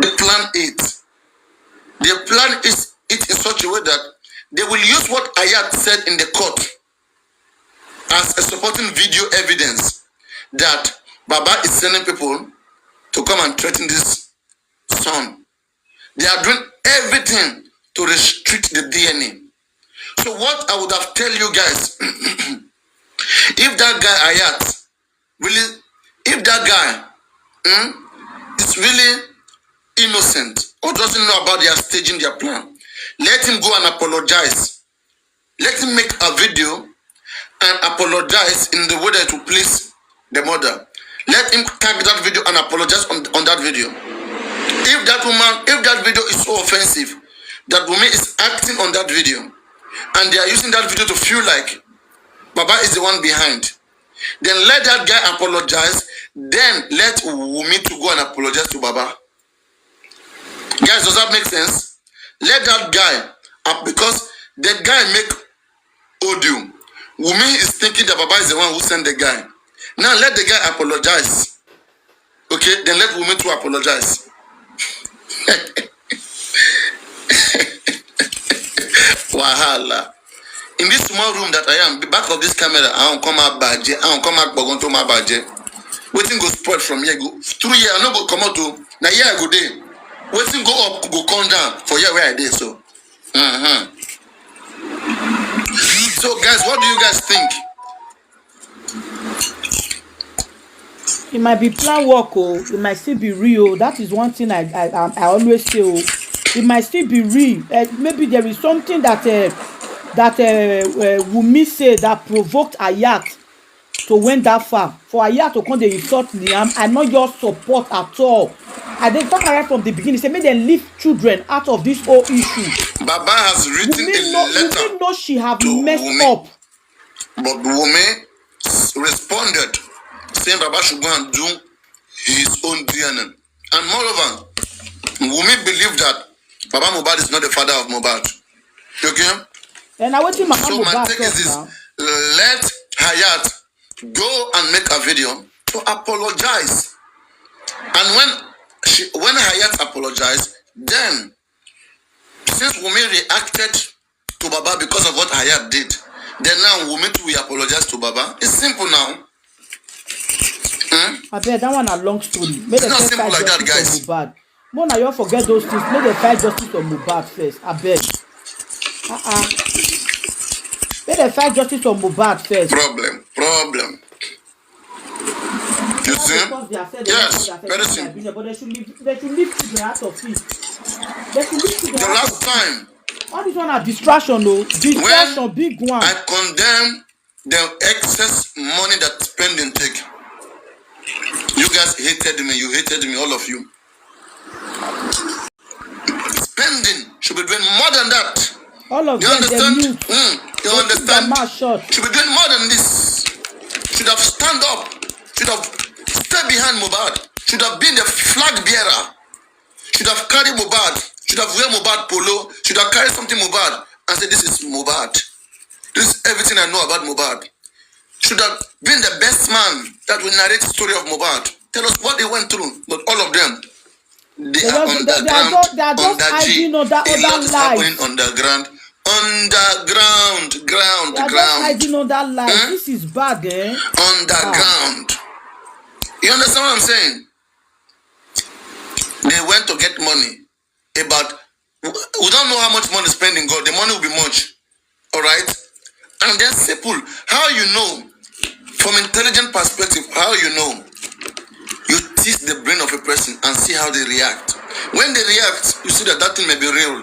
they plan it. They plan it in such a way that they will use what Ayat said in the court as a supporting video evidence that Baba is sending people to come and threaten this son. They are doing everything to restrict the DNA. So what I would have tell you guys, if that guy Ayat really, if that guy is really innocent or doesn't know about their staging their plan, let him go and apologize. Let him make a video and apologize in the way that will please the mother. Let him tag that video and apologize on that video. If that woman, if that video is so offensive, that woman is acting on that video, and they are using that video to feel like Baba is the one behind, then let that guy apologize. Then let Wunmi to go and apologize to Baba. Guys, does that make sense? Let that guy, because the guy make audio. Wunmi is thinking that Baba is the one who sent the guy. Now let the guy apologize. Okay, then let Wunmi to apologize. Wahala. In this small room that I am, back of this camera, I don't come out badge. I don't come out to my badge. Waiting go spoil from here. Go through here. I no go come out to. Now here I go there. Waiting go up, go come down for here where I did. So, So guys, what do you guys think? It might be plan work, oh. It might still be real. That is one thing I always say, oh. It might still be real. Maybe there is something that Wunmi said that provoked Ayat to went that far. For Ayat to come to insult Liam, I know your support at all. I didn't talk right from the beginning. Say, make them leave children out of this whole issue. Baba has written a letter. Wunmi know she have messed up. But Wunmi responded, saying Baba should go and do his own DNA. And moreover, Wunmi believed that Baba Mohbad is not the father of Mohbad. Okay? And I want you, Mama so Mohbad my take is this: let Hayat go and make a video to apologize. And when Hayat apologized, then since Wunmi reacted to Baba because of what Hayat did, then now Wunmi too will apologize to Baba. It's simple now. I bet that one a long story. It's not simple like that, guys. Mona, you forget those things. Make the fight justice on Mohbad first. I bet. Make the fight justice on Mohbad first. Problem. You see? Yes, very simple. But they should leave children out of it. They should leave children the last time. All this one are distraction, though. Distraction, big one. I condemn the excess money that spending take. You guys hated me. You hated me, all of you. Spending should be doing more than that. All of you them, understand? You understand? Should be doing more than this. Should have stand up. Should have stayed behind Mohbad. Should have been the flag bearer. Should have carried Mohbad. Should have wear Mohbad polo. Should have carried something Mohbad and said, this is Mohbad. This is everything I know about Mohbad. Should have been the best man that will narrate the story of Mohbad. Tell us what they went through. But all of them, they are underground, under G. A lot is happening underground. Ground. Hiding on that lie. This is bad, eh? Underground. You understand what I'm saying? They went to get money. We don't know how much money spending God. The money will be much. Alright? And then simple. How you know? From intelligent perspective, how you know? You tease the brain of a person and see how they react. When they react, you see that thing may be real.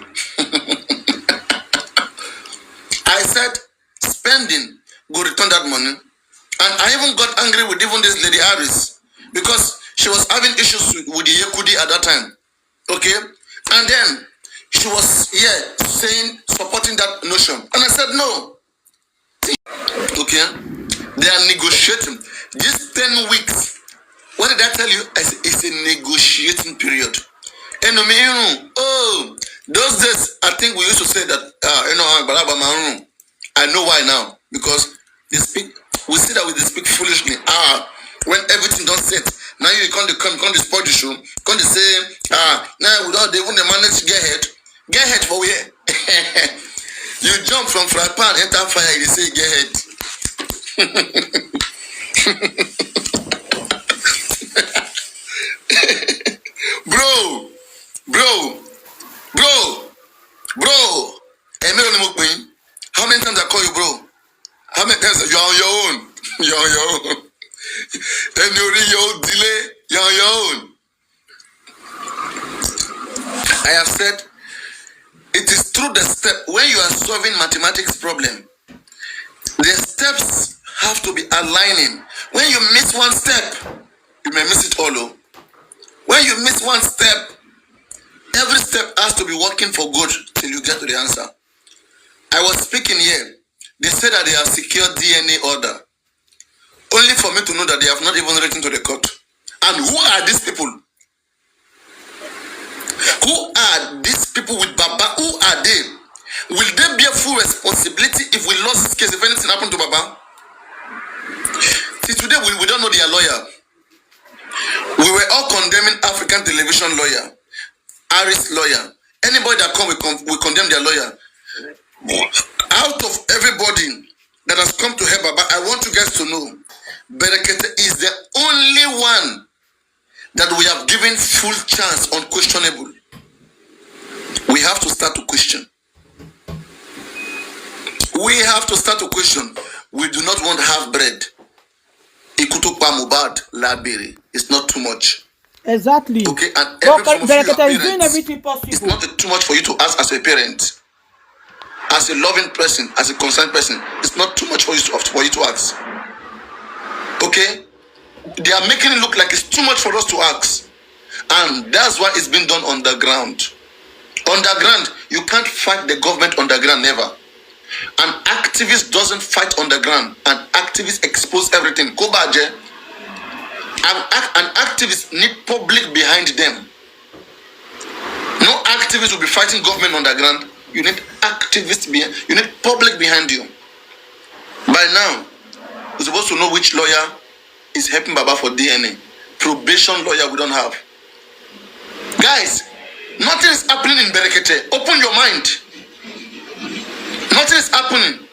I said, spending, go return that money. And I even got angry with even this lady Harris because she was having issues with the Yekudi at that time. Okay? And then she was saying, supporting that notion. And I said, no. Okay? They are negotiating. This 10 weeks, what did I tell you? I said, it's a negotiating period. And those days, I think we used to say that, I know why now. Because we see that they speak foolishly. When everything don't set, now you can't spoil the show. Can't say, Now without they wouldn't manage to get head. Get head for where? You jump from fry pan, enter fire, you say get head. Bro, bro, bro, bro. How many times I call you bro? How many times you're on your own? You're on your own. Then you read your delay, you're on your own. I have said it is through the step when you are solving mathematics problem. The steps have to be aligning. When you miss one step, you may miss it all. Oh. When you miss one step, every step has to be working for good till you get to the answer. I was speaking here. They said that they have secured DNA order. Only for me to know that they have not even written to the court. And who are these people? Who are these people with Baba? Who are they? Will they bear full responsibility if we lost this case, if anything happened to Baba? See, today we don't know their lawyer. We were all condemning African television lawyer, Aris lawyer. Anybody that come, we condemn their lawyer. Out of everybody that has come to help Baba, I want you guys to know, Berekete is the only one that we have given full chance unquestionable. We have to start to question. We have to start to question. We do not want half bread. Ikutukpa Mohbad Labiri. It's not too much. Exactly. Okay, and every Berekete is doing everything possible. It's not too much for you to ask as a parent, as a loving person, as a concerned person. It's not too much for you to ask. Okay, they are making it look like it's too much for us to ask, and that's why it's been done underground. Underground, you can't fight the government underground, never. An activist doesn't fight underground. An activist expose everything. Go back there. An activist need public behind them. No activist will be fighting government underground. You need activists behind. You need public behind you. By now, you're supposed to know which lawyer is helping Baba for DNA. Probation lawyer we don't have. Guys, nothing is happening in Berekete. Open your mind. Nothing is happening.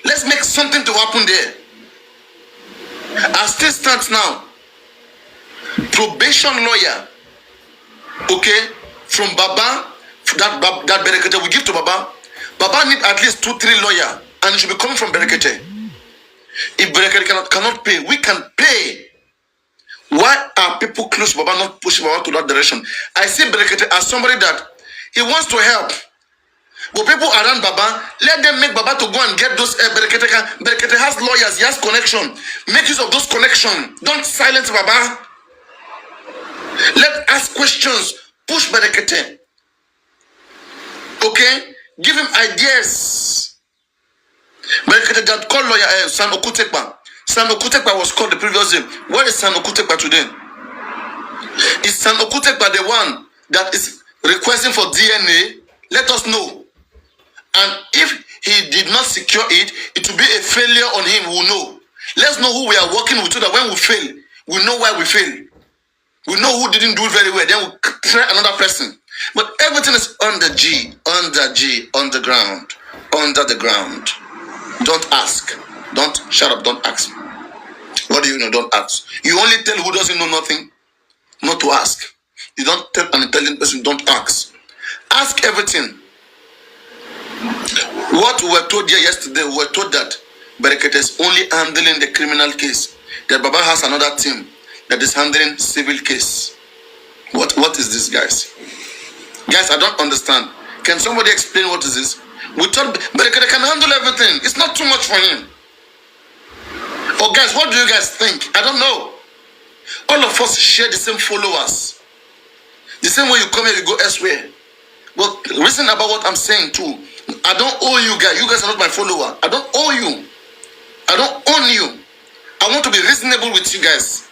Let's make something to happen there. As this stands now, probation lawyer, okay, from Baba, that Berekete we give to Baba. Baba need at least 2-3 lawyers, and it should be coming from Berekete. If Berekete cannot pay, we can pay. Why are people close to Baba not pushing Baba to that direction? I see Berekete as somebody that he wants to help. But people around Baba, let them make Baba to go and get those Berekete. Berekete has lawyers, he has connection. Make use of those connections. Don't silence Baba. Let ask questions. Push Berekete. Okay? Give him ideas. Berekete that called lawyer Sh0cking. Sh0cking was called the previous day. Where is Sh0cking today? Is Sh0cking the one that is requesting for DNA? Let us know. And if he did not secure it, it will be a failure on him. We will know. Let's know who we are working with so that when we fail, we know why we fail. We know who didn't do it very well. Then we'll try another person. But everything is under the ground. Don't ask. Don't shut up. Don't ask. What do you know? Don't ask. You only tell who doesn't know nothing not to ask. You don't tell an intelligent person, don't ask. Ask everything. What we were told here yesterday, we were told that Berekete is only handling the criminal case. That Baba has another team that is handling civil case. What is this, guys? Guys, I don't understand. Can somebody explain what is this? We thought Berekete can handle everything. It's not too much for him. Oh, guys, what do you guys think? I don't know. All of us share the same followers. The same way you come here, you go elsewhere. But listen about what I'm saying too. I don't owe you guys. You guys are not my follower. I don't owe you. I don't own you. I want to be reasonable with you guys.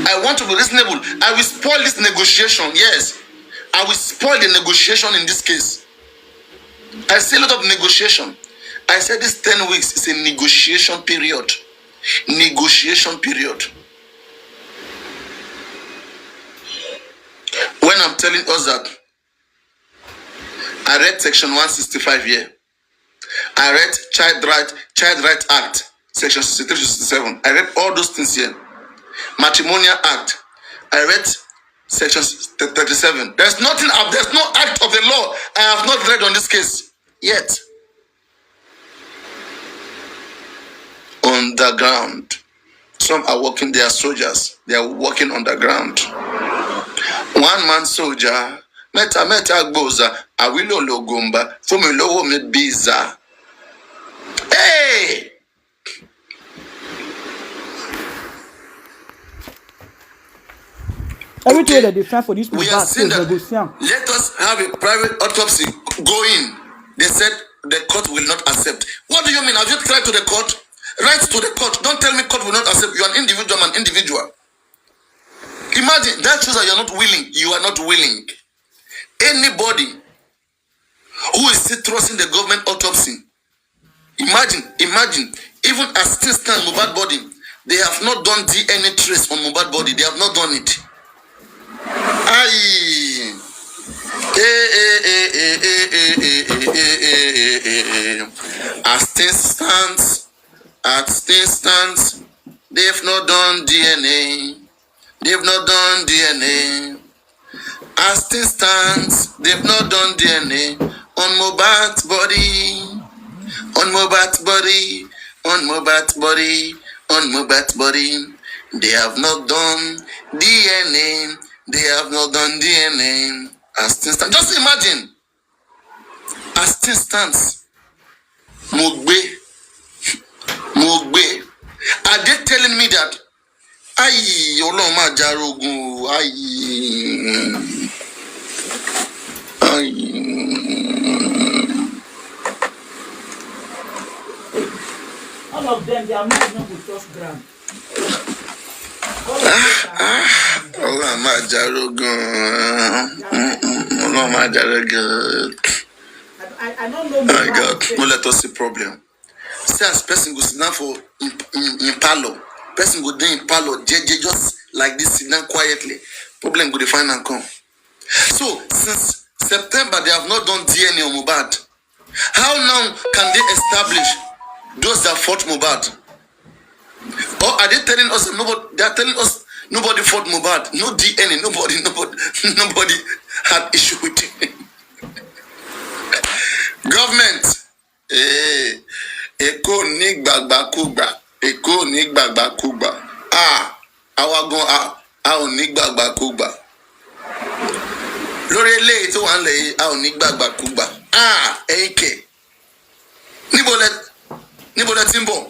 I want to be reasonable. I will spoil this negotiation. Yes. I will spoil the negotiation in this case. I see a lot of negotiation. I said this 10 weeks is a negotiation period. Negotiation period. am telling us that I read section 165 here. I read Child Right Act, section 63 to 67. I read all those things here. Matrimonial Act. I read section 37. There's no act of the law I have not read on this case yet. On the ground. Some are working, they are soldiers. They are working on the ground. One man soldier, meta gboza, awilo logomba, fumi lowo me biza. Hey! Everything that they find for this we are Mohbad saying case, they that go see am. let us have a private autopsy going. They said the court will not accept. What do you mean? Have you tried to the court? Write to the court. Don't tell me court will not accept. You are an individual, I'm an individual. Imagine that shows that you are not willing. You are not willing. Anybody who is still trusting the government autopsy, imagine, even as things stand, Mohbad body, they have not done DNA trace on Mohbad body. They have not done it. Aye. As things stands, they've not done DNA. They've not done DNA. As things stands, they've not done DNA on Mohbad's body. On Mohbad's body. On Mohbad's body. On Mohbad's body. They have not done DNA. They have not done DNA. As things stands. Just imagine. As things stands. Mogbe. Are they telling me that? Aye, Ọlọ́run máa jarogun. Aye. All of them, their minds not go touch ground. Ọlọ́run máa jarogun. Ọlọ́run máa jarogun. I don't know. My God, no let us see problem. See as person go sit down for in parlor. Person go there in parlor, just like this, sit down quietly. Problem go define and come. So since September they have not done DNA on Mohbad. How now can they establish those that fought Mohbad? Or are they telling us nobody? They are telling us nobody fought Mohbad. No DNA. Nobody had issue with it. Government. Eko ni Gbaga kugba. Eko ni Gbaga kugba. Àwa gan a ò ní Gbaga kugba. Lórí eléyìí tó wà ń lẹ̀ yìí a ò ní Gbaga kugba. Ẹ̀yin kẹ̀. Níbo lẹ ti ń bọ̀?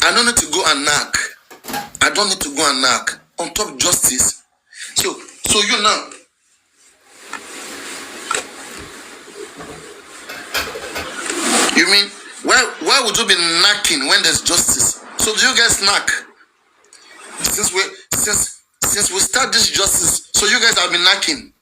I don't need to go and knock. I don't need to go and knock on top justice. So you now. You mean why would you be knocking when there's justice? So do you guys knock? Since we start this justice, so you guys have been knocking.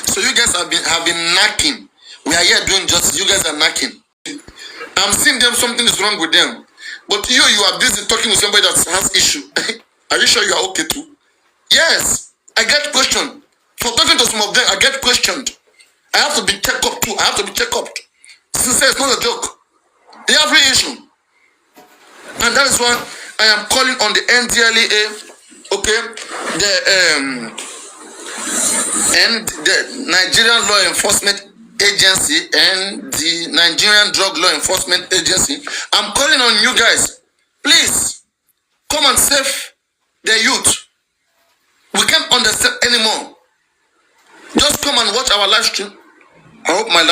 So you guys have been knocking. We are here doing justice. You guys are knocking. I'm seeing them. Something is wrong with them. But you are busy talking with somebody that has issue. Are you sure you are okay too? Yes. I get questioned. For talking to some of them, I get questioned. I have to be checked up too. Since it's not a joke. They have real issue. And that is why I am calling on the NDLEA, okay, the Nigerian Law Enforcement Agency and the Nigerian Drug Law Enforcement Agency. I'm calling on you guys. Please come and save the youth. We can't understand anymore. Just come and watch our live stream. I hope my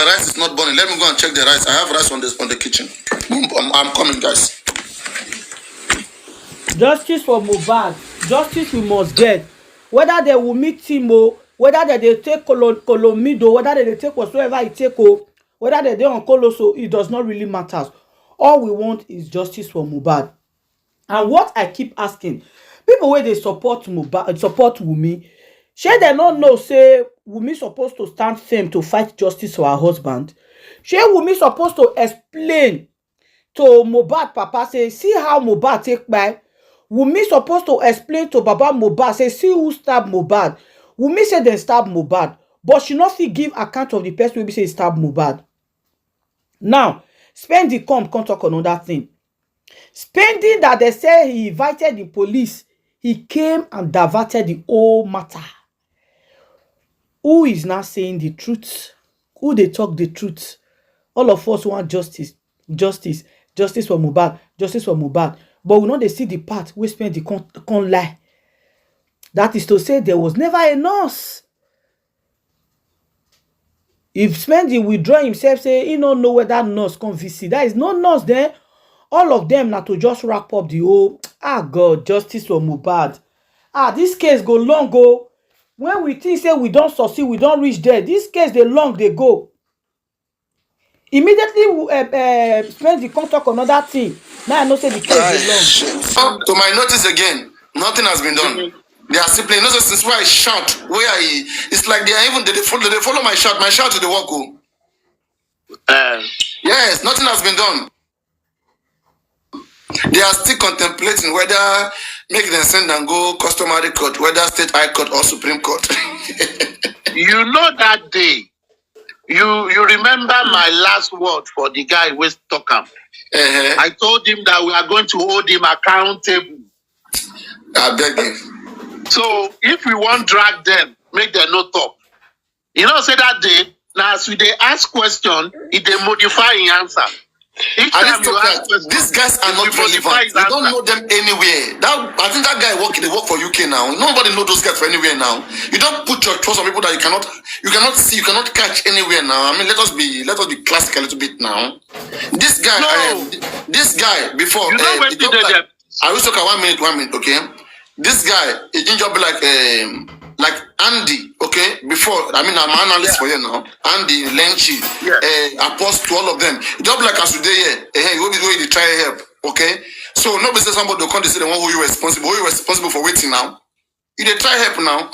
rice is not burning. Let me go and check the rice. I have rice on the kitchen. I'm coming, guys. Justice for Mohbad. Justice we must get. Whether they will meet him or whether they take Colomido, whether they take whatsoever it take, whether they on Coloso, it does not really matter. All we want is justice for Mohbad. And what I keep asking, people where they support Mohbad, support Wunmi, Shey dem no know say Wunmi suppose to stand firm to fight justice for her husband? Shey Wunmi suppose to explain to Mohbad papa say see how Mohbad take kpai? Wunmi suppose to explain to baba Mohbad say see who stab Mohbad. Wunmi say dem stab Mohbad, but she no fit give account of the person wey be say stab Mohbad. Now, Spendi come talk another thing. Spendi that they say he invited the police, he came and diverted the whole matter. Who is now saying the truth? Who they talk the truth? All of us want justice, justice, justice for Mohbad, justice for Mohbad. But we know they see the part where Spendi can't lie. That is to say there was never a nurse. If Spendi withdraw himself, say he don't know where that nurse come visit, there is no nurse there. All of them now to just wrap up the whole God, justice for Mohbad. This case go long go. When we think say we don't succeed, we don't reach there. This case they long they go. Immediately Spendi come talk another thing. Now I know say the case dey long. To my notice again, nothing has been done. They are simply no since why I shout where it's like they are even they follow my shout to the work. Yes, nothing has been done. They are still contemplating whether make them send and go customary court, whether state high court or supreme court. You know that day. You remember my last word for the guy with Sh0cking. I told him that we are going to hold him accountable. I beg you. So if we want drag them, make them no talk. You know, say that day, now as we they ask question, if they modify the answer. Each time you ask question, these guys are not relevant. You don't know them anywhere. I think that guy they work for UK now. Nobody know those guys for anywhere now. You don't put your trust on people that you cannot see, you cannot catch anywhere now. I mean, let us be classic a little bit now. This guy, this guy before. You know when did they get? I will talk 1 minute, okay? This guy, he just be like Andy, okay? Before, I mean, I'm an analyst for you now. Andy, Lenchi, Apostle, all of them. Just be like as today, hey, you will be doing the try help, okay? So nobody say somebody will come to say the one who you responsible. Who you responsible for waiting now? You dey try help now.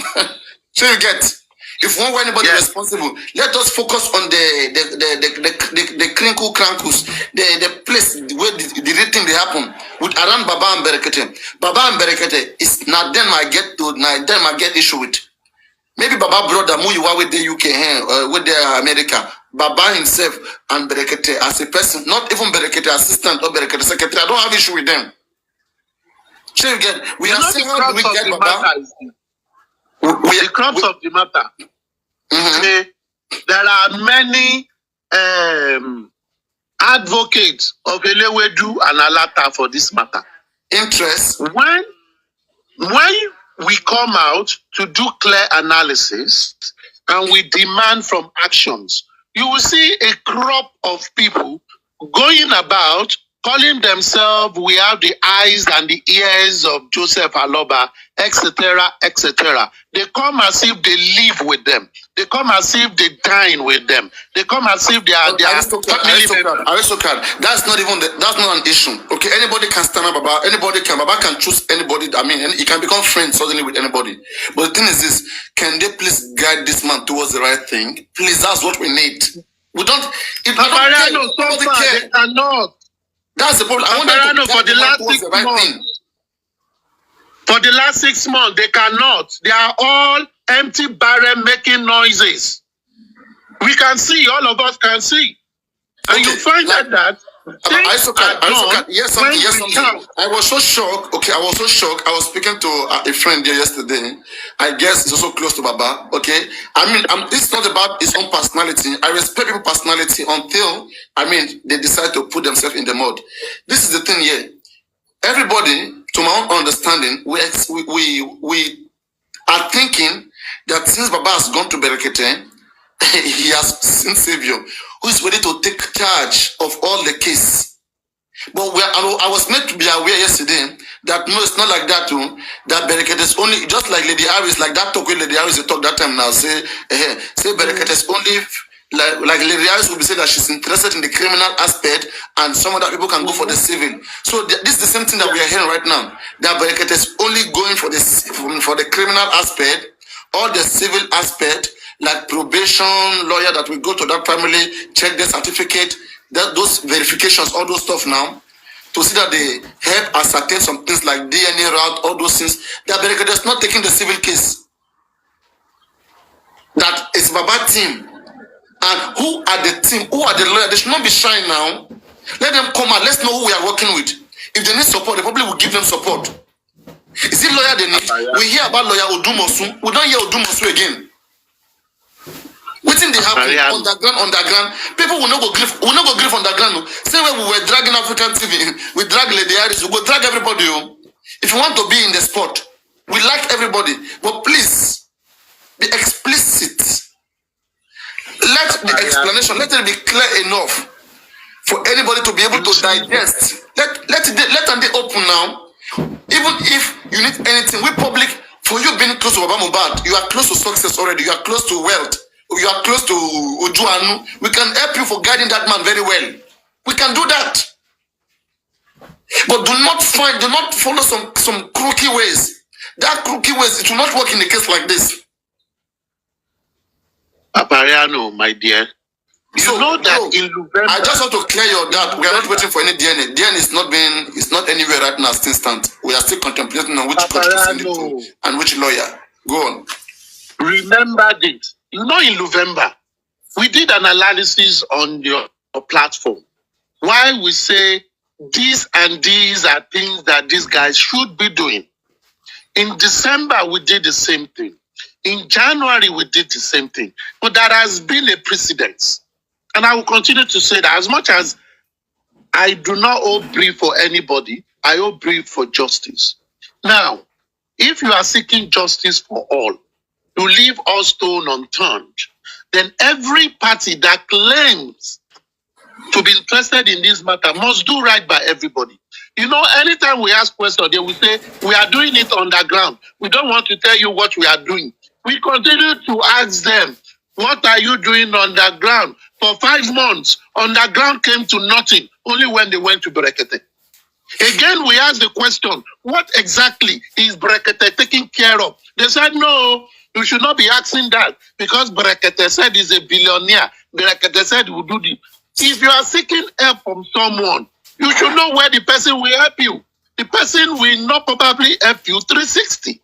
So you get. If one were anybody responsible, let us focus on the crinkle crankles, the place where the real thing they happen with around Baba and Berekete. Baba and Berekete is not them I get issue with. Maybe Baba brother Muyiwa with the UK with the America. Baba himself and Berekete as a person, not even Berekete assistant or Berekete secretary. I don't have issue with them. So you get, we are seeing how we get Baba. The crux of the matter. There are many advocates of Elewedu and Alata for this matter. Interest. When we come out to do clear analysis and we demand from actions, you will see a crop of people going about calling themselves, we have the eyes and the ears of Joseph Aloba, etc., etc. They come as if they live with them. They come as if they dine with them. They come as if they are family members. That's not an issue. Okay, anybody can stand up about Baba can choose anybody. I mean, he can become friends suddenly with anybody. But the thing is this: can they please guide this man towards the right thing? Please, that's what we need. We don't. If we don't care, they cannot. That's the problem. I want them to for the last 6 months. For the last 6 months, they cannot. They are all empty barrel making noises. We can see, all of us can see. And you find that yes, something. I was so shocked. Okay, I was so shocked. I was speaking to a friend there yesterday. I guess it's also close to Baba. Okay, I mean, it's not about his own personality. I respect people's personality until they decide to put themselves in the mud. This is the thing here. Everybody, to my own understanding, we are thinking that since Baba has gone to Berekete, he has seen Savior who is ready to take charge of all the case. But I was made to be aware yesterday that no, it's not like that too. That Berekete is only just like Lady Harris, like that talk with Lady Harris. You talk that time now. Say Berekete is only like Lady Harris will be saying that she's interested in the criminal aspect, and some other people can go for the civil. So this is the same thing that we are hearing right now. That Berekete is only going for the criminal aspect, all the civil aspect, like probation, lawyer that will go to that family, check the certificate, those verifications, all those stuff now, to see that they help ascertain some things like DNA route, all those things. That Berekete's not taking the civil case. That is Baba team. And who are the team? Who are the lawyers? They should not be shy now. Let them come out. Let's know who we are working with. If they need support, the public will give them support. Is it lawyer they need? We hear about lawyer Aut0psy. We don't hear Aut0psy again. Wetin dey happen underground? People will not go grief. Will not go grief underground. Same way we were dragging African TV, we drag Lady Iris. We go drag everybody. If you want to be in the spot, we like everybody, but please be explicit. Let the explanation, let it be clear enough for anybody to be able to digest. Let them be open now. Even if you need anything, we public, for you being close to Mohbad, you are close to success already, you are close to wealth, you are close to Ojuanu. We can help you for guiding that man very well. We can do that. But do not follow some crooked ways. That crooked ways, it will not work in a case like this. Apariano, my dear. You know that in November. I just want to clear your doubt. We are not waiting for any DNA. DNA is not anywhere right now, instant. We are still contemplating on which court to send it to and which lawyer. Go on. Remember this. You know, in November, we did an analysis on your platform. Why we say these and these are things that these guys should be doing. In December, we did the same thing. In January, we did the same thing. But there has been a precedence. And I will continue to say that as much as I do not owe brief for anybody, I owe brief for justice. Now, if you are seeking justice for all, to leave all stone unturned, then every party that claims to be interested in this matter must do right by everybody. You know, anytime we ask questions, they will say, we are doing it underground. We don't want to tell you what we are doing. We continue to ask them, what are you doing underground? For 5 months, underground came to nothing, only when they went to Brekete. Again, we asked the question, what exactly is Brekete taking care of? They said, no, you should not be asking that because Brekete said he's a billionaire. Brekete said he will do this. If you are seeking help from someone, you should know where the person will help you. The person will not probably help you 360.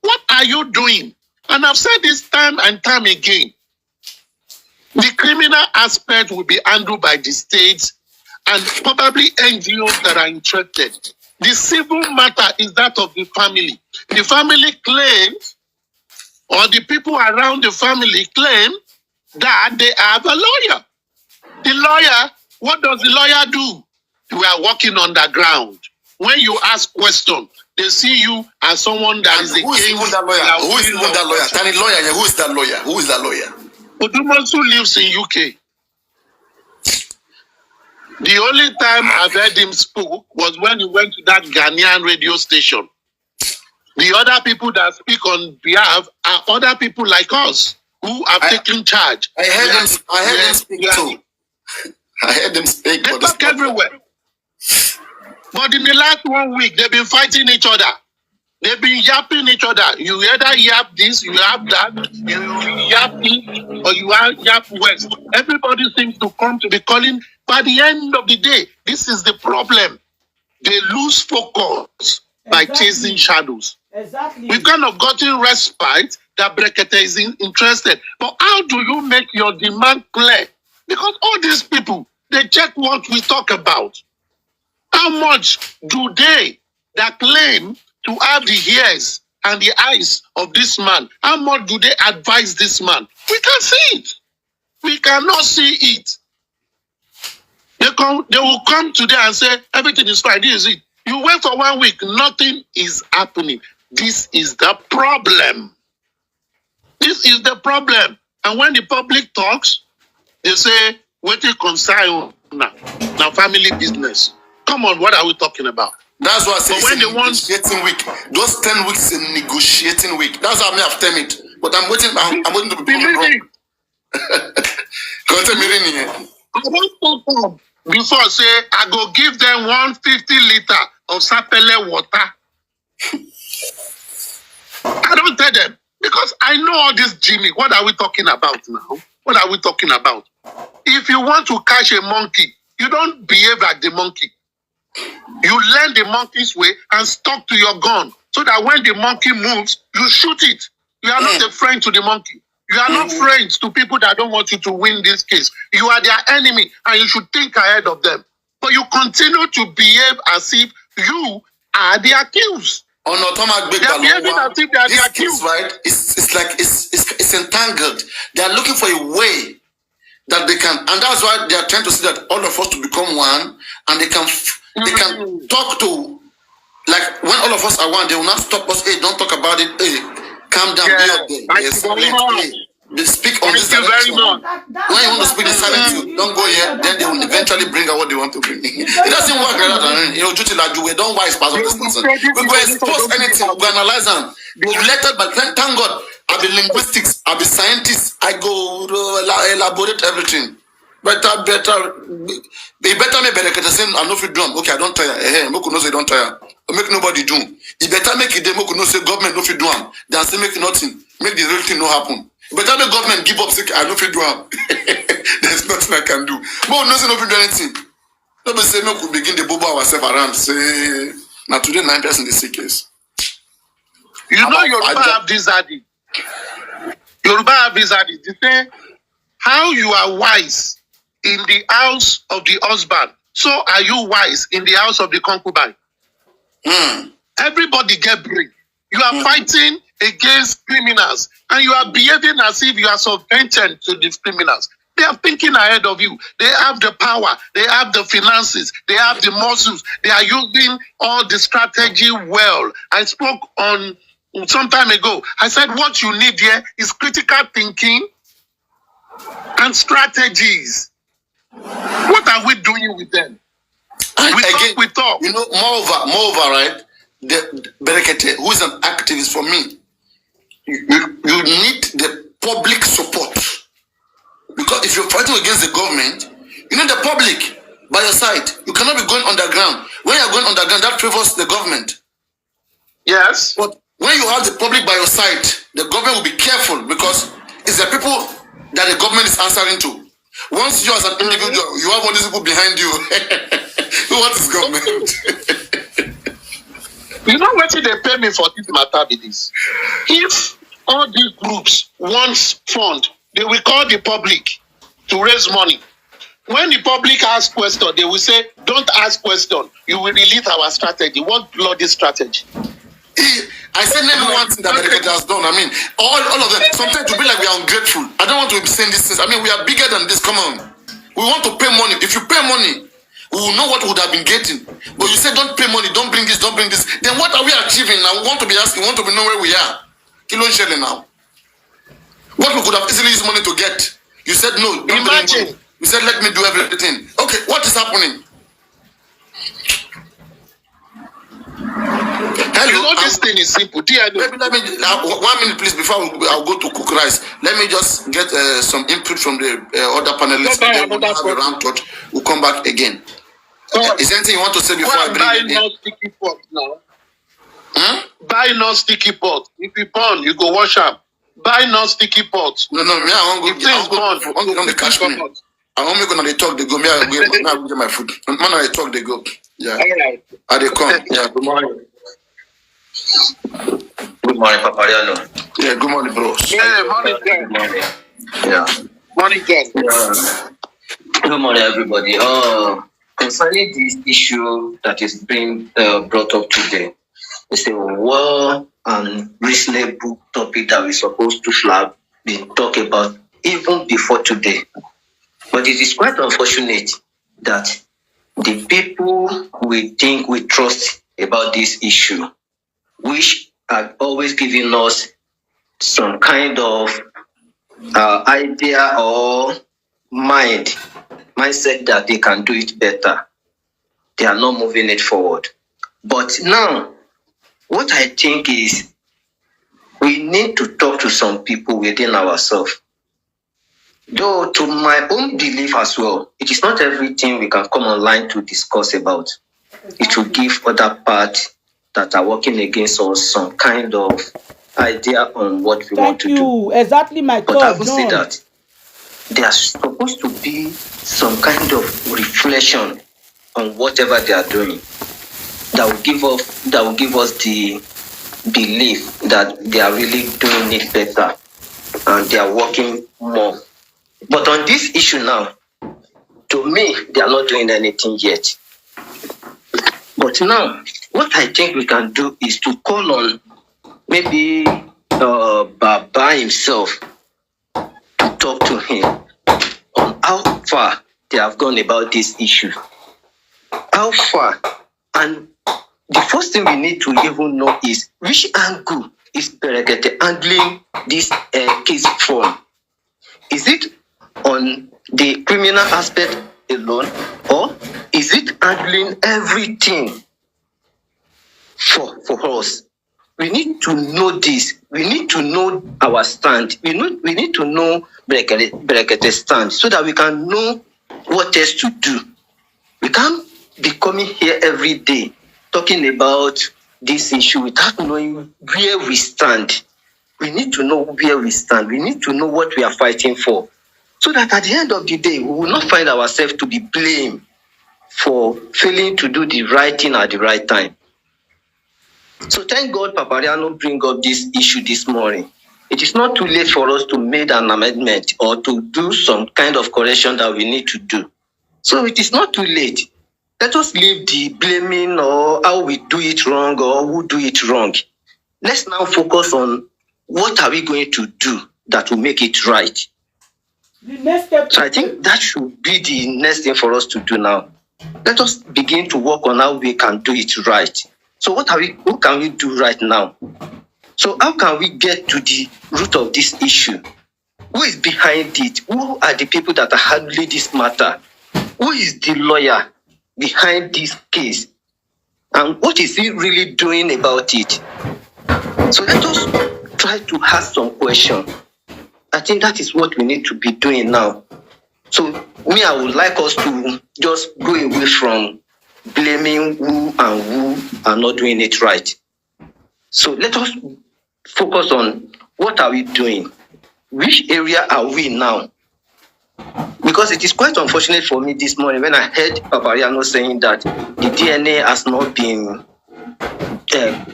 What are you doing? And I've said this time and time again. The criminal aspect will be handled by the states and probably NGOs that are interested. The civil matter is that of the family. The family claims, or the people around the family claim, that they have a lawyer. The lawyer, what does the lawyer do? We are working underground. When you ask questions, they see you as someone that is against. Who is that lawyer? Who is even that lawyer? Tell me, lawyer. Who is that lawyer? Who is that lawyer? Aut0psy lives in UK. The only time I've heard him speak was when he went to that Ghanaian radio station. The other people that speak on behalf are other people like us who have taken charge. I heard them speak too. I heard them speak. They talk everywhere. But in the last 1 week, they've been fighting each other. They've been yapping each other. You either yap this, you yap that, you yap east, or you yap west. Everybody seems to come to be calling. By the end of the day, this is the problem. They lose focus by chasing shadows. Exactly. We've kind of gotten respite that Brekete is interested. But how do you make your demand clear? Because all these people, they check what we talk about. How much do they that claim to have the ears and the eyes of this man, how much do they advise this man? We can see it. We cannot see it. They will come today and say, everything is fine. This is it. You wait for 1 week, nothing is happening. This is the problem. This is the problem. And when the public talks, they say, what you concern now family business. Come on, what are we talking about? That's why I say it's a negotiating week. Those 10 weeks in negotiating week. That's how I may have termed it. But I'm waiting to be proven wrong. I won't stop up before I say I go give them 150 liter of sapele water. I don't tell them because I I know all this gimmick. What are we talking about now? What are we talking about? If you want to catch a monkey, you don't behave like the monkey. You learn the monkey's way and stuck to your gun so that when the monkey moves, you shoot it. You are not a friend to the monkey. You are not friends to people that don't want you to win this case. You are their enemy and you should think ahead of them. But you continue to behave as if you are the accused. On automatic They are behaving as if they are the this accused. case, right? It's like it's entangled. They are looking for a way that they can, and that's why they are trying to see that all of us to become one, and they can talk to, like when all of us are one, they will not stop us. Hey, don't talk about it. Hey, calm down. Be up there. Yes, they speak on this direction. When you want to speak the silence, you don't go here. Then they will eventually bring out what they want to bring. It doesn't work like that. You know, due to like we don't wise pass on this person. We go expose anything. We go analyze them. We related, but thank God. I be linguistics. I be scientist. I go elaborate everything. Better. They better make better. Say I know if you do. Okay, I don't tire. Hey, make no say don't tire. Make nobody do. It better make it. They make no say government no fit do. Then say make nothing. Make the real thing no happen. Better the government give up sick. I know if you do. There's nothing I can do. But no say no fit do anything. No be say make we begin the bubble ourselves around. Say now today 9 person the sick case. You know Yoruba have this adage. Yoruba have this adage. They say, how you are wise in the house of the husband, so are you wise in the house of the concubine. Everybody get brain. You are fighting against criminals and you are behaving as if you are subvented to these criminals. They are thinking ahead of you. They have the power. They have the finances. They have the muscles. They are using all the strategy well. I spoke on some time ago. I said what you need here is critical thinking and strategies. What are we doing with them? We talk. You know, moreover, right? The Berekete, who is an activist for me, you need the public support. Because if you're fighting against the government, you need the public by your side. You cannot be going underground. When you're going underground, that favors the government. Yes. But when you have the public by your side, the government will be careful because it's the people that the government is answering to. Once you as an individual, you have all these people behind you. What is government? You know what they pay me for this matter with this? If all these groups want fund, they will call the public to raise money. When the public asks questions, they will say, don't ask questions. You will release our strategy. What bloody strategy? I said name one thing that America has done. I mean, all of them. Sometimes to be like we are ungrateful. I don't want to be saying these things. I mean, we are bigger than this. Come on. We want to pay money. If you pay money, we will know what we would have been getting. But you say don't pay money, don't bring this, don't bring this. Then what are we achieving now? We want to be asking, we want to know where we are. Kilo Shele now. What we could have easily used money to get. You said no, don't bring money. You said let me do everything. Okay, what is happening? Hello, you know this thing is simple. Let me 1 minute, please, before I'll go to cook rice. Let me just get some input from the other panelists. Then we'll have a round thought. We'll come back again. Is there anything you want to say before I bring it in? Buy non-sticky pot now. Buy non-sticky pot. If you burn, you go wash up. Buy non-sticky pot. No, me, I won't go on the cash money. I won't make on the talk, they go. Me, I will get my food. Man, I talk, they go. Yeah. Are they come? Yeah, good morning. Good morning, Papariano. Yeah, good morning, bros. Yeah, morning, Good morning. Yeah. Morning, Ken. Good morning, everybody. Concerning this issue that is being brought up today, it's a well and reasonable topic that we're supposed to have been talking about even before today. But it is quite unfortunate that the people we think we trust about this issue, which are always giving us some kind of idea or mindset that they can do it better. They are not moving it forward. But now, what I think is we need to talk to some people within ourselves. Though to my own belief as well, it is not everything we can come online to discuss about. It will give other parts that are working against us some kind of idea on what we Thank want to do. you. Exactly my But thought, having said John. that, there's supposed to be some kind of reflection on whatever they are doing that will give us the belief that they are really doing it better and they are working more. But on this issue now, to me, they are not doing anything yet. But now, what I think we can do is to call on maybe Baba himself to talk to him on how far they have gone about this issue. How far? And the first thing we need to even know is which angle is Berekete handling this case from. Is it on the criminal aspect alone, or is it handling everything for us? We need to know this. We need to know our stand. We need to know Berekete's stand so that we can know what else to do. We can't be coming here every day talking about this issue without knowing where we stand. We need to know where we stand. We need to know what we are fighting for. So that at the end of the day, we will not find ourselves to be blamed for failing to do the right thing at the right time. So thank God Papariano bring up this issue this morning. It is not too late for us to make an amendment or to do some kind of correction that we need to do. So it is not too late. Let us leave the blaming or how we do it wrong or who do it wrong. Let's now focus on what are we going to do that will make it right. The next step. So I think that should be the next thing for us to do now. Let us begin to work on how we can do it right. So what can we do right now? So how can we get to the root of this issue? Who is behind it? Who are the people that are handling this matter? Who is the lawyer behind this case? And what is he really doing about it? So let us try to ask some questions. I think that is what we need to be doing now. So I would like us to just go away from blaming who are not doing it right. So let us focus on what are we doing? Which area are we now? Because it is quite unfortunate for me this morning when I heard Papariano saying that the DNA has not been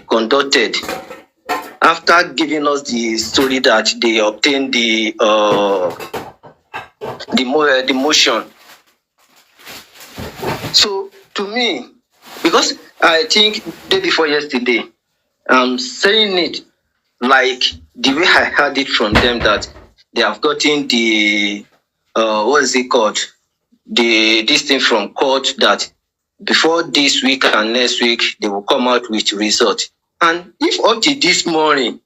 conducted after giving us the story that they obtained the motion. So to me, because I think day before yesterday, I'm saying it like the way I heard it from them that they have gotten the what is it called? This thing from court that before this week and next week they will come out with result. And if up to this morning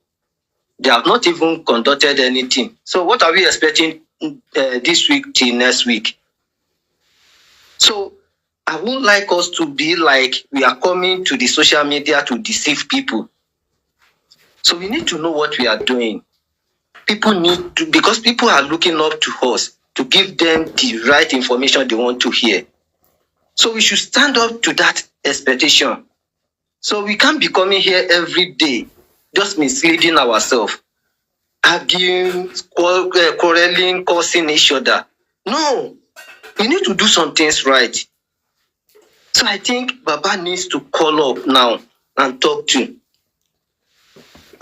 they have not even conducted anything, so what are we expecting this week till next week? So I would like us to be like we are coming to the social media to deceive people. So we need to know what we are doing. People need to, because people are looking up to us to give them the right information they want to hear. So we should stand up to that expectation. So we can't be coming here every day just misleading ourselves, arguing, quarreling, cursing each other. No, we need to do some things right. So I think Baba needs to call up now and talk to.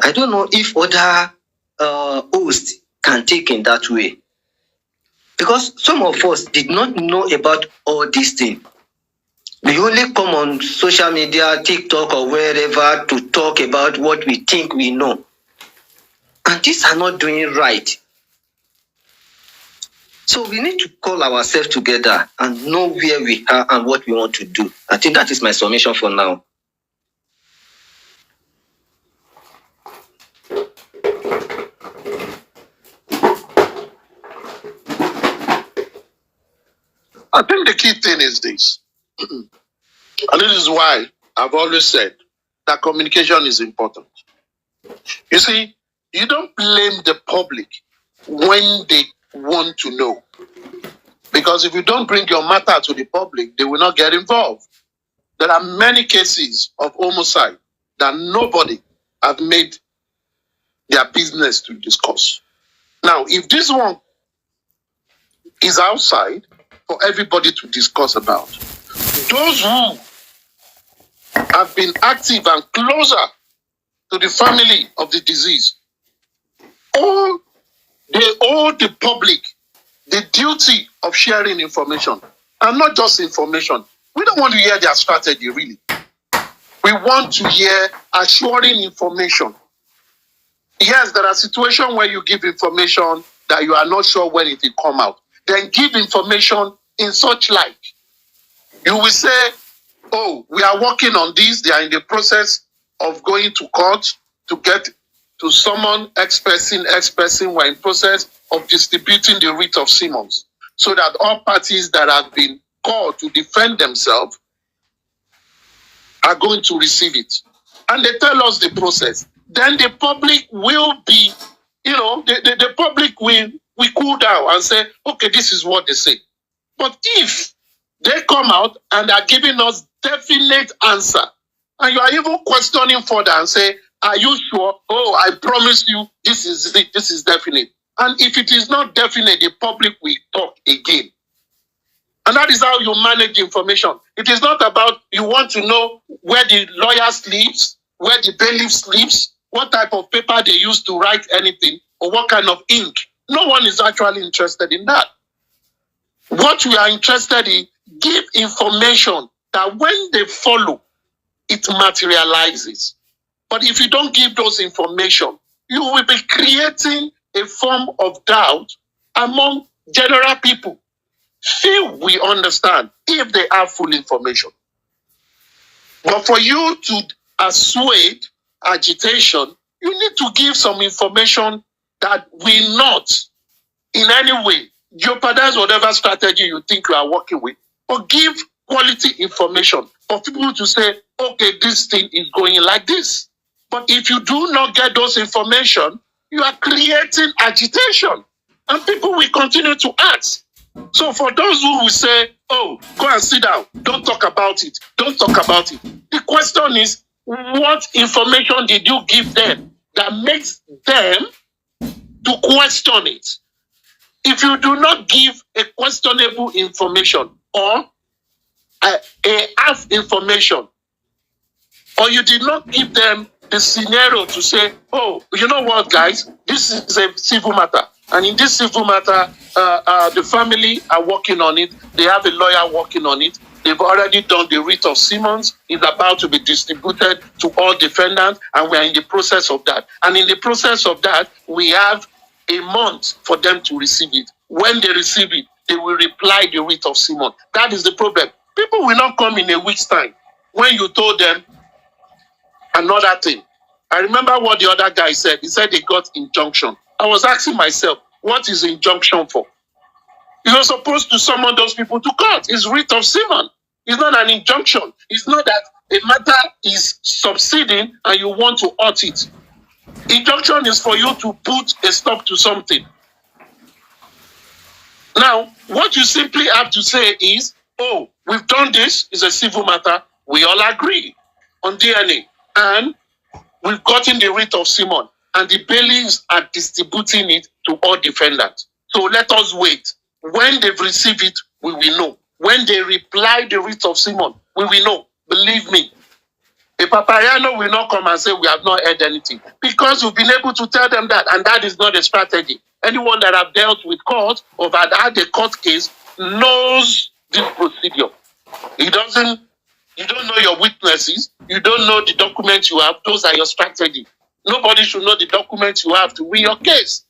I don't know if other hosts can take in that way. Because some of us did not know about all these things. We only come on social media, TikTok or wherever to talk about what we think we know. And these are not doing right. So we need to call ourselves together and know where we are and what we want to do. I think that is my summation for now. I think the key thing is this. And this is why I've always said that communication is important. You see, you don't blame the public when they want to know. Because if you don't bring your matter to the public, they will not get involved. There are many cases of homicide that nobody have made their business to discuss. Now, if this one is outside for everybody to discuss about, those who have been active and closer to the family of the disease, they owe the public the duty of sharing information, and not just information. We don't want to hear their strategy, really. We want to hear assuring information. Yes, there are situations where you give information that you are not sure when it will come out. Then give information in such like. You will say, oh, we are working on this. They are in the process of going to court to get to summon X person. We're in process of distributing the writ of summons so that all parties that have been called to defend themselves are going to receive it. And they tell us the process. Then the public will be, the public will cool down and say, okay, this is what they say. But if they come out and are giving us definite answer, and you are even questioning further and say, are you sure? Oh, I promise you, this is it, this is definite. And if it is not definite, the public will talk again. And that is how you manage information. It is not about you want to know where the lawyer sleeps, where the bailiff sleeps, what type of paper they use to write anything, or what kind of ink. No one is actually interested in that. What we are interested in, give information that when they follow, it materializes. But if you don't give those information, you will be creating a form of doubt among general people. Few we understand if they have full information. But for you to assuage agitation, you need to give some information that will not in any way jeopardize whatever strategy you think you are working with, but give quality information for people to say, okay, this thing is going like this. But if you do not get those information, you are creating agitation and people will continue to ask. So for those who will say, oh, go and sit down, don't talk about it, don't talk about it. The question is, what information did you give them that makes them to question it? If you do not give a questionable information or a half information, or you did not give them the scenario to say, oh, you know what, guys, this is a civil matter. And in this civil matter, the family are working on it. They have a lawyer working on it. They've already done the writ of summons. It's about to be distributed to all defendants, and we're in the process of that. And in the process of that, we have a month for them to receive it. When they receive it, they will reply the writ of summons. That is the problem. People will not come in a week's time when you told them another thing. I remember what the other guy said. He said they got injunction. I was asking myself, what is injunction for? You're supposed to summon those people to court. It's writ of summons. It's not an injunction. It's not that a matter is subsiding and you want to aut it. Injunction is for you to put a stop to something. Now, what you simply have to say is, oh, we've done this, it's a civil matter, we all agree on DNA, and we've gotten the writ of summons, and the bailiffs are distributing it to all defendants. So let us wait. When they've received it, we will know. When they reply the writ of summons, we will know. Believe me. A Papayano will not come and say we have not heard anything, because we've been able to tell them that, and that is not a strategy. Anyone that have dealt with court or that had a court case knows this procedure. You don't know your witnesses, you don't know the documents you have, those are your strategy. Nobody should know the documents you have to win your case.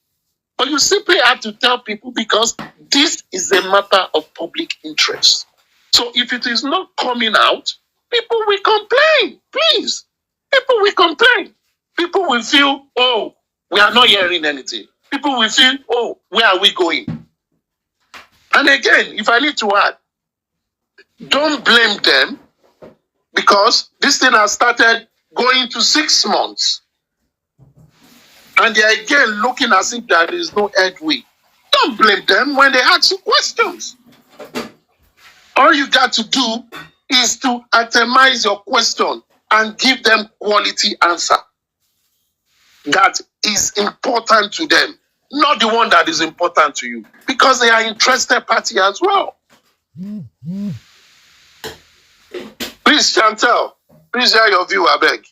But you simply have to tell people, because this is a matter of public interest. So if it is not coming out, people will complain, please. People will complain. People will feel, oh, we are not hearing anything. People will feel, oh, where are we going? And again, if I need to add, don't blame them, because this thing has started going to 6 months. And they are again looking as if there is no headway. Don't blame them when they ask you questions. All you got to do is to itemize your question and give them quality answer. that is important to them, not the one that is important to you, because they are interested party as well. Please, Chantel, please share your view, I beg.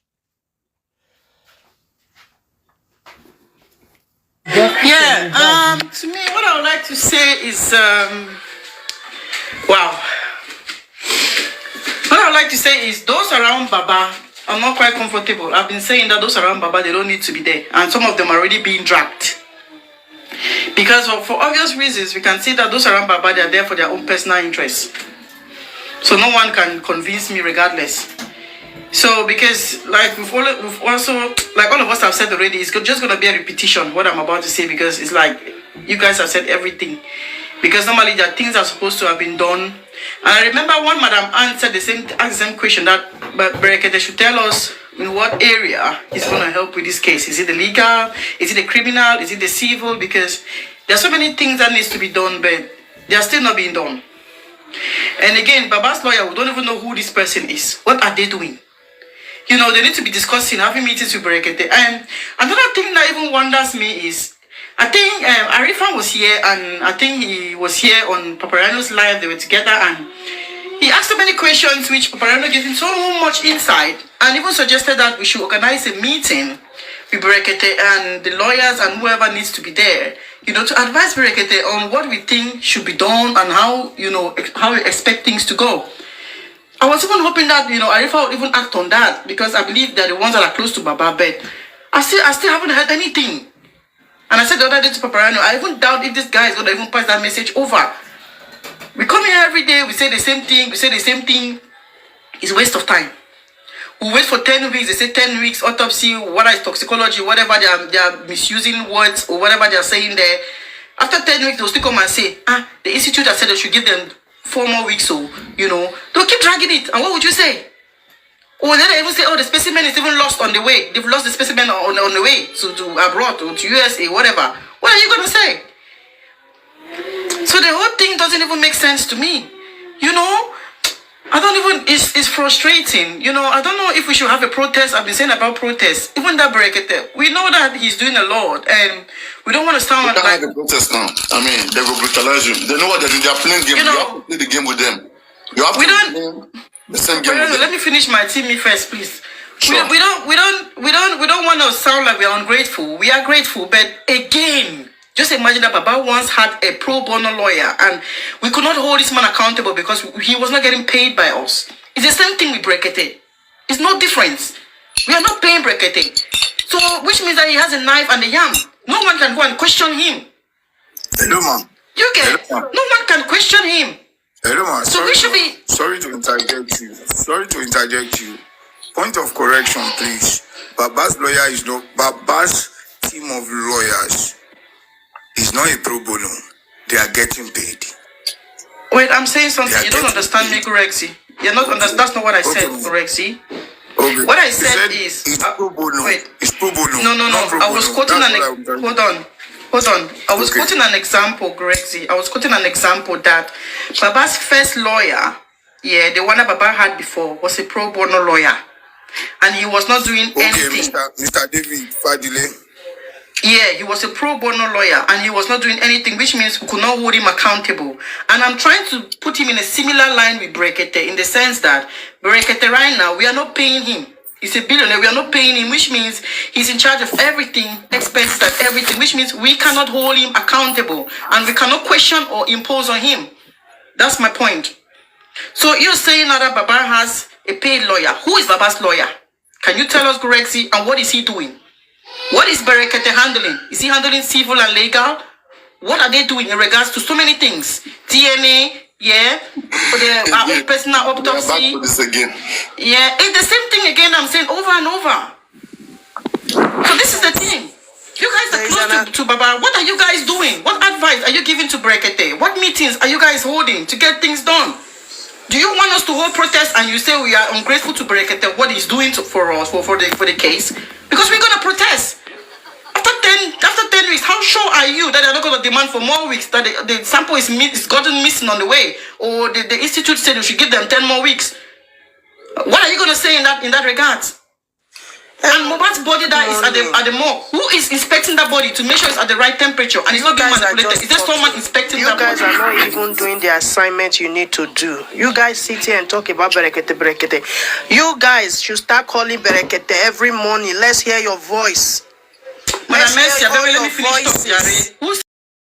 Yeah, to me, what I would like to say is, wow. What I would like to say is, those around Baba, I'm not quite comfortable. I've been saying that those around Baba, they don't need to be there. And some of them are already being dragged. Because for obvious reasons, we can see that those around Baba, they are there for their own personal interests. So no one can convince me regardless. So because like we've also, like all of us have said already, it's just going to be a repetition what I'm about to say, because it's like you guys have said everything. Because normally there are things that are supposed to have been done. And I remember one Madam answered asked the same question, that Berekete should tell us in what area is going to help with this case. Is it the legal? Is it the criminal? Is it the civil? Because there are so many things that needs to be done, but they are still not being done. And again, Baba's lawyer, we don't even know who this person is. What are they doing? You know, they need to be discussing, having meetings with Berekete. And another thing that even wonders me is, I think Arifa was here, and I think he was here on Paparano's live. They were together, and he asked so many questions, which Paparano gave him so much insight, and even suggested that we should organize a meeting with Berekete and the lawyers and whoever needs to be there, you know, to advise Berekete on what we think should be done and how, you know, how we expect things to go. I was even hoping that, you know, Arifa would even act on that, because I believe they're the ones that are close to Baba, but I still haven't heard anything. And I said the other day to Paparano, I even doubt if this guy is going to even pass that message over. We come here every day, we say the same thing, It's a waste of time. We wait for 10 weeks, they say 10 weeks, autopsy, whether it's toxicology, whatever they are misusing words or whatever they are saying there. After 10 weeks, they'll still come and say, the institute has said they should give them 4 more weeks, so, you know, they'll keep dragging it. And what would you say? Or then they even say, the specimen is even lost on the way. They've lost the specimen on the way to abroad or to USA, whatever. What are you going to say? So the whole thing doesn't even make sense to me. You know, I don't even, it's frustrating. You know, I don't know if we should have a protest. I've been saying about protests. Even that Berekete, we know that he's doing a lot, and we don't want to sound like... have a protest now. I mean, they will brutalize you. They know what they're doing. They are playing games. You have to play the game with them. You have to play the same game with them. Let me finish my team first, please. Sure. We don't want to sound like we are ungrateful. We are grateful, but again, just imagine that Baba once had a pro bono lawyer, and we could not hold this man accountable because he was not getting paid by us. It's the same thing with Berekete. It's no difference. We are not paying Berekete. So, which means that he has a knife and a yam. No one can go and question him. Hello, ma'am. You get? No one can question him. Hello, ma'am. So we should be... Sorry to interject you. Point of correction, please. Baba's lawyer is not... Baba's team of lawyers is not a pro bono. They are getting paid. Wait, I'm saying something. You don't understand me, Gorexy. You're not understand. That's not what I said, Gorexy. Okay. What I said is... It's pro bono. Wait. It's pro bono. No. I was quoting Hold on. I was quoting an example, Gorexy. I was quoting an example that Baba's first lawyer, the one that Baba had before, was a pro bono lawyer. And he was not doing anything. Mr. David Fadile. Yeah, he was a pro bono lawyer, and he was not doing anything, which means we could not hold him accountable. And I'm trying to put him in a similar line with Berekete, in the sense that Berekete right now, we are not paying him. He's a billionaire, we are not paying him, which means he's in charge of everything, expenses and everything, which means we cannot hold him accountable, and we cannot question or impose on him. That's my point. So you're saying now that Baba has a paid lawyer. Who is Baba's lawyer? Can you tell us, Gorexy, and what is he doing? What is Berekete handling? Is he handling civil and legal? What are they doing in regards to so many things? DNA, the personal autopsy. Back to this again. Yeah, it's the same thing again. I'm saying over and over. So this is the thing. You guys are close to Baba. What are you guys doing? What advice are you giving to Berekete? What meetings are you guys holding to get things done? Do you want us to hold protests and you say we are ungrateful to Berekete, what he's doing for us, for the case? Because we're going to protest. After 10 weeks, how sure are you that they're not going to demand for more weeks, that the sample is gotten missing on the way, or the institute said we should give them 10 more weeks? What are you going to say in that regard? And Mohbad's body that is at the morgue. Who is inspecting that body to make sure it's at the right temperature and it's not being manipulated? Is there someone inspecting that body? You guys are not even doing the assignment you need to do. You guys sit here and talk about berekete. You guys should start calling berekete every morning. Let's hear your voice. Let's hear all your voices.